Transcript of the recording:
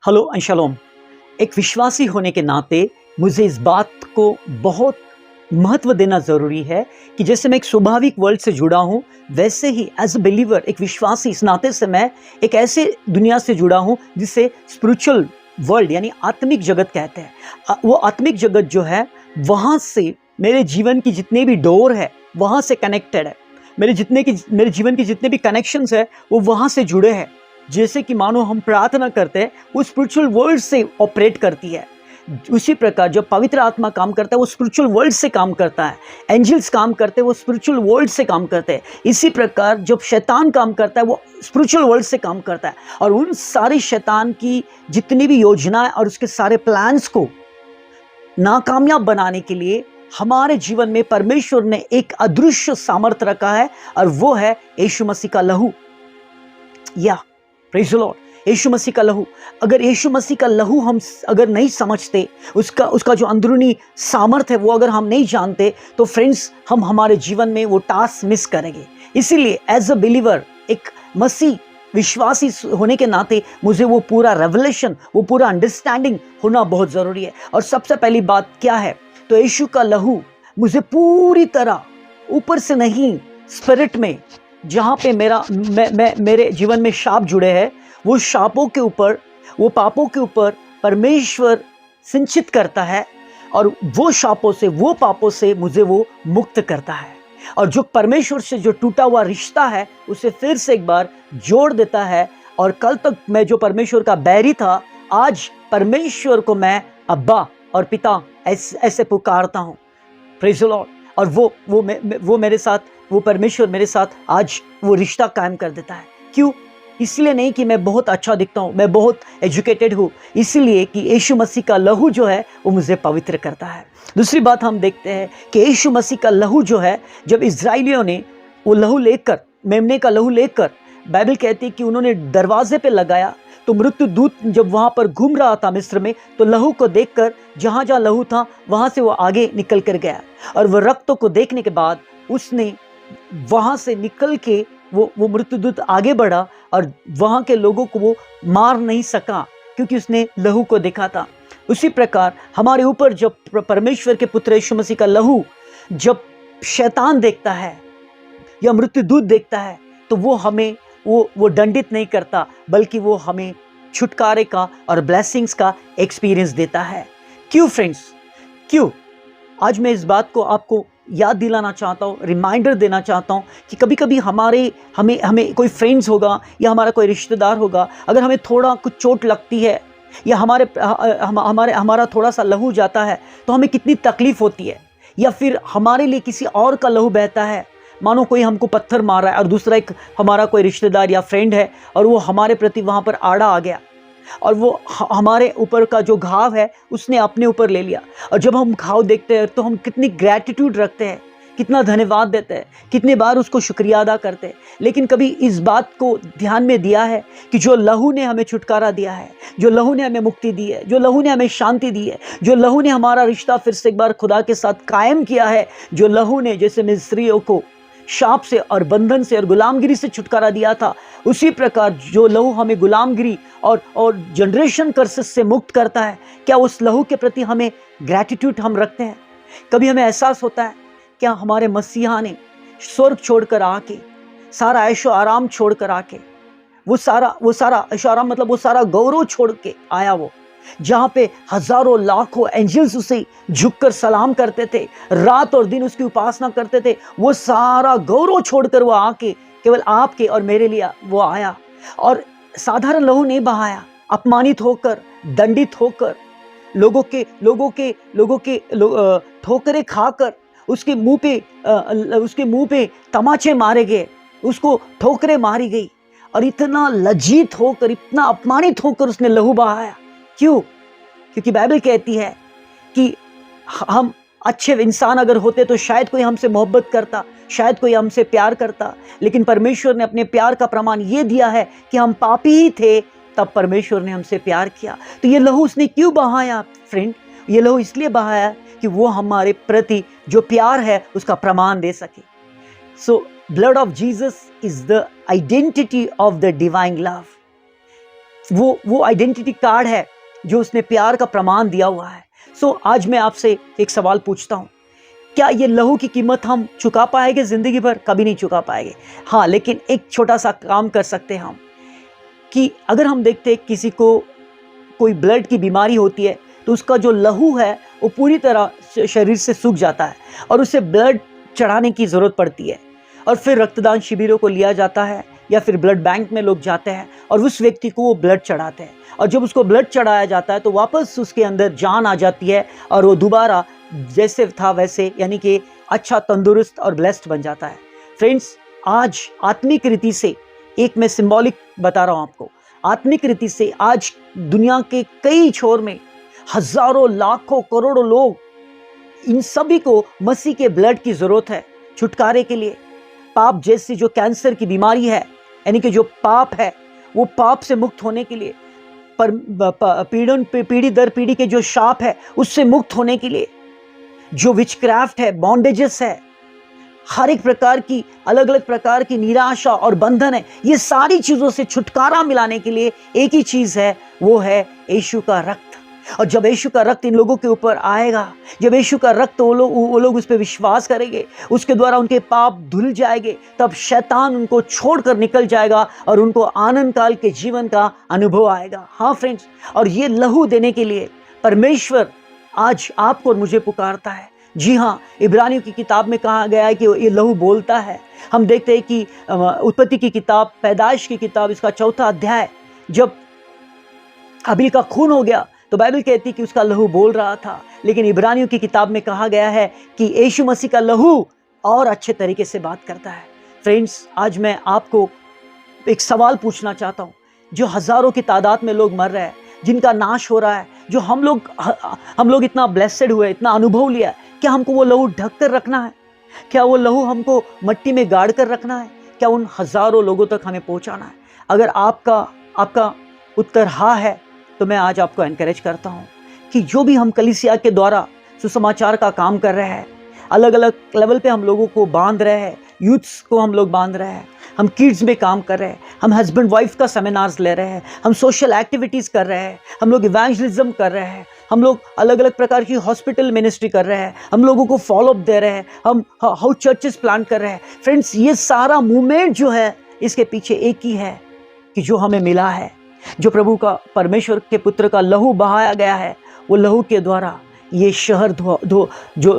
Hello अंशलोम। एक विश्वासी होने के नाते मुझे इस बात को बहुत महत्व देना ज़रूरी है कि जैसे मैं एक स्वाभाविक वर्ल्ड से जुड़ा हूँ, वैसे ही एज अ बिलीवर, एक विश्वासी इस नाते से मैं एक ऐसे दुनिया से जुड़ा हूँ जिसे स्पिरिचुअल वर्ल्ड यानी आत्मिक जगत कहते हैं। वो आत्मिक जगत जो है, वहाँ से मेरे जीवन की जितने भी डोर है वहाँ से कनेक्टेड है। मेरे जीवन की जितने भी कनेक्शंस है वो वहाँ से जुड़े हैं। जैसे कि मानो हम प्रार्थना करते हैं, वो स्पिरिचुअल वर्ल्ड से ऑपरेट करती है। उसी प्रकार जब पवित्र आत्मा काम करता है वो स्पिरिचुअल वर्ल्ड से काम करता है। एंजल्स काम करते हैं वो स्पिरिचुअल वर्ल्ड से काम करते हैं। इसी प्रकार जब शैतान काम करता है वो स्पिरिचुअल वर्ल्ड से काम करता है। और उन सारी शैतान की जितनी भी योजनाएं और उसके सारे प्लान्स को नाकामयाब बनाने के लिए हमारे जीवन में परमेश्वर ने एक अदृश्य सामर्थ्य रखा है, और वो है यीशु मसीह का लहू। प्रेज़ द लॉर्ड, यीशु मसीह का लहू। अगर यीशु मसीह का लहू हम अगर नहीं समझते, उसका जो अंदरूनी सामर्थ्य है वो अगर हम नहीं जानते, तो फ्रेंड्स हम हमारे जीवन में वो टास्क मिस करेंगे। इसीलिए एज अ बिलीवर, एक मसीह विश्वासी होने के नाते मुझे वो पूरा रेवलेशन, वो पूरा अंडरस्टैंडिंग होना बहुत ज़रूरी है। और सबसे पहली बात क्या है, तो यीशु का लहू मुझे पूरी तरह ऊपर से नहीं, स्पिरिट में, जहाँ पे मेरे जीवन में शाप जुड़े हैं, वो शापों के ऊपर, वो पापों के ऊपर परमेश्वर सिंचित करता है, और वो शापों से, वो पापों से मुझे वो मुक्त करता है। और जो परमेश्वर से जो टूटा हुआ रिश्ता है उसे फिर से एक बार जोड़ देता है। और कल तक मैं जो परमेश्वर का बैरी था, आज परमेश्वर को मैं अब्बा और पिता ऐसे पुकारता हूँ। Praise the Lord. और वो मेरे साथ, वो परमेश्वर मेरे साथ आज वो रिश्ता कायम कर देता है। क्यों? इसलिए नहीं कि मैं बहुत अच्छा दिखता हूँ, मैं बहुत एजुकेटेड हूँ, इसलिए कि यीशु मसीह का लहू जो है वो मुझे पवित्र करता है। दूसरी बात हम देखते हैं कि यीशु मसीह का लहू जो है, जब इज़राइलियों ने वो लहू लेकर, मेमने का लहू लेकर, बाइबल कहती है कि उन्होंने दरवाजे पे लगाया, तो मृत्यु दूत जब वहाँ पर घूम रहा था मिस्र में, तो लहू को देखकर जहाँ जहाँ लहू था वहाँ से वो आगे निकल कर गया। और वह रक्तों को देखने के बाद उसने वहाँ से निकल के वो मृत्युदूत आगे बढ़ा, और वहाँ के लोगों को वो मार नहीं सका क्योंकि उसने लहू को देखा था। उसी प्रकार हमारे ऊपर जब परमेश्वर के पुत्र यीशु मसीह का लहू जब शैतान देखता है या मृत्युदूत देखता है, तो वो हमें वो दंडित नहीं करता, बल्कि वो हमें छुटकारे का और ब्लेसिंग्स का एक्सपीरियंस देता है। क्यों फ्रेंड्स? क्यों? आज मैं इस बात को आपको याद दिलाना चाहता हूँ, रिमाइंडर देना चाहता हूँ कि कभी कभी हमें कोई फ्रेंड्स होगा या हमारा कोई रिश्तेदार होगा, अगर हमें थोड़ा कुछ चोट लगती है या हमारा थोड़ा सा लहू जाता है, तो हमें कितनी तकलीफ होती है। या फिर हमारे लिए किसी और का लहू बहता है, मानो कोई हमको पत्थर मार रहा है और दूसरा एक हमारा कोई रिश्तेदार या फ्रेंड है और वो हमारे प्रति वहाँ पर आड़ा आ गया, और वो हमारे ऊपर का जो घाव है उसने अपने ऊपर ले लिया। और जब हम घाव देखते हैं तो हम कितनी ग्रैटिट्यूड रखते हैं, कितना धन्यवाद देते हैं, कितने बार उसको शुक्रिया अदा करते हैं। लेकिन कभी इस बात को ध्यान में दिया है कि जो लहू ने हमें छुटकारा दिया है, जो लहू ने हमें मुक्ति दी है, जो लहू ने हमें शांति दी है, जो लहू ने हमारा रिश्ता फिर से एक बार खुदा के साथ कायम किया है, जो लहू ने जैसे मिस्रियों को शाप से और बंधन से और गुलामगिरी से छुटकारा दिया था, उसी प्रकार जो लहू हमें गुलामगिरी और जनरेशन कर्सेस से मुक्त करता है, क्या उस लहू के प्रति हमें ग्रैटिट्यूड हम रखते हैं? कभी हमें एहसास होता है क्या हमारे मसीहा ने स्वर्ग छोड़कर आके, सारा ऐशो आराम छोड़कर आके, वो सारा ऐशो आराम मतलब वो सारा गौरव छोड़ के आया, वो जहाँ पे हजारों लाखों एंजल्स उसे झुककर सलाम करते थे, रात और दिन उसकी उपासना करते थे, वो सारा गौरव छोड़कर वो आके केवल आपके और मेरे लिए वो आया। और साधारण लहू नहीं बहाया, अपमानित होकर, दंडित होकर, लोगों के ठोकरें खाकर उसके मुंह पे तमाचे मारे गए, उसको ठोकरें मारी गई, और इतना लज्जित होकर, इतना अपमानित होकर उसने लहू बहाया। क्यों? क्योंकि बाइबल कहती है कि हम अच्छे इंसान अगर होते तो शायद कोई हमसे मोहब्बत करता, शायद कोई हमसे प्यार करता, लेकिन परमेश्वर ने अपने प्यार का प्रमाण ये दिया है कि हम पापी ही थे, तब परमेश्वर ने हमसे प्यार किया। तो ये लहू उसने क्यों बहाया फ्रेंड? ये लहू इसलिए बहाया कि वो हमारे प्रति जो प्यार है उसका प्रमाण दे सके। So blood of Jesus is the identity of the divine love. वो आइडेंटिटी कार्ड है जो उसने प्यार का प्रमाण दिया हुआ है। आज मैं आपसे एक सवाल पूछता हूँ, क्या ये लहू की कीमत हम चुका पाएंगे जिंदगी भर? कभी नहीं चुका पाएंगे। हाँ, लेकिन एक छोटा सा काम कर सकते हैं हम, कि अगर हम देखते हैं किसी को कोई ब्लड की बीमारी होती है तो उसका जो लहू है वो पूरी तरह शरीर से सूख जाता है और उसे ब्लड चढ़ाने की ज़रूरत पड़ती है, और फिर रक्तदान शिविरों को लिया जाता है या फिर ब्लड बैंक में लोग जाते हैं और उस व्यक्ति को वो ब्लड चढ़ाते हैं, और जब उसको ब्लड चढ़ाया जाता है तो वापस उसके अंदर जान आ जाती है और वो दोबारा जैसे था वैसे, यानी कि अच्छा, तंदुरुस्त और ब्लेस्ड बन जाता है। फ्रेंड्स, आज आत्मिक रीति से एक मैं सिंबॉलिक बता रहा हूँ आपको, आत्मिक रीति से आज दुनिया के कई छोर में हजारों, लाखों, करोड़ों लोग, इन सभी को मसीह के ब्लड की जरूरत है छुटकारे के लिए। पाप जैसी जो कैंसर की बीमारी है, यानी कि जो पाप है, वो पाप से मुक्त होने के लिए, पर पीढ़ी दर पीढ़ी के जो शाप है उससे मुक्त होने के लिए, जो विचक्राफ्ट है, बॉन्डेजेस है, हर एक प्रकार की अलग अलग प्रकार की निराशा और बंधन है, ये सारी चीजों से छुटकारा मिलाने के लिए एक ही चीज है, वो है यीशु का रक्त। और जब यीशु का रक्त इन लोगों के ऊपर आएगा, जब यीशु का रक्त वो लोग उस पर विश्वास करेंगे, उसके द्वारा उनके पाप धुल जाएंगे, तब शैतान उनको छोड़कर निकल जाएगा और उनको आनंद काल के जीवन का अनुभव आएगा। हाँ फ्रेंड्स, और ये लहू देने के लिए परमेश्वर आज आपको और मुझे पुकारता है। जी हाँ, इब्रानियों की किताब में कहा गया है कि ये लहू बोलता है। हम देखते हैं कि उत्पत्ति की किताब, पैदाइश की किताब, इसका 4था अध्याय, जब हाबिल का खून हो गया तो बाइबल कहती कि उसका लहू बोल रहा था, लेकिन इब्रानियों की किताब में कहा गया है कि यीशु मसीह का लहू और अच्छे तरीके से बात करता है। फ्रेंड्स, आज मैं आपको एक सवाल पूछना चाहता हूँ। जो हजारों की तादाद में लोग मर रहे हैं, जिनका नाश हो रहा है, जो हम लोग इतना ब्लेसेड हुए, इतना अनुभव लिया, क्या हमको वो लहू ढक कर रखना है? क्या वो लहू हमको मट्टी में गाड़ कर रखना है? क्या उन हजारों लोगों तक हमें पहुंचाना है? अगर आपका उत्तर हाँ है, तो मैं आज आपको एनकरेज करता हूं कि जो भी हम कलीसिया के द्वारा सुसमाचार का काम कर रहे हैं, अलग अलग लेवल पे हम लोगों को बांध रहे हैं, यूथ्स को हम लोग बांध रहे हैं, हम किड्स में काम कर रहे हैं, हम हस्बैंड वाइफ का सेमिनार्स ले रहे हैं, हम सोशल एक्टिविटीज़ कर रहे हैं, हम लोग इवेंजलिज्म कर रहे हैं, हम लोग अलग अलग प्रकार की हॉस्पिटल मिनिस्ट्री कर रहे हैं, हम लोगों को फॉलोअप दे रहे हैं, हम हाउस चर्चेस प्लान कर रहे हैं। फ्रेंड्स, ये सारा मूवमेंट जो है, इसके पीछे एक ही है कि जो हमें मिला है, जो प्रभु का, परमेश्वर के पुत्र का लहू बहाया गया है, वो लहू के द्वारा ये शहर जो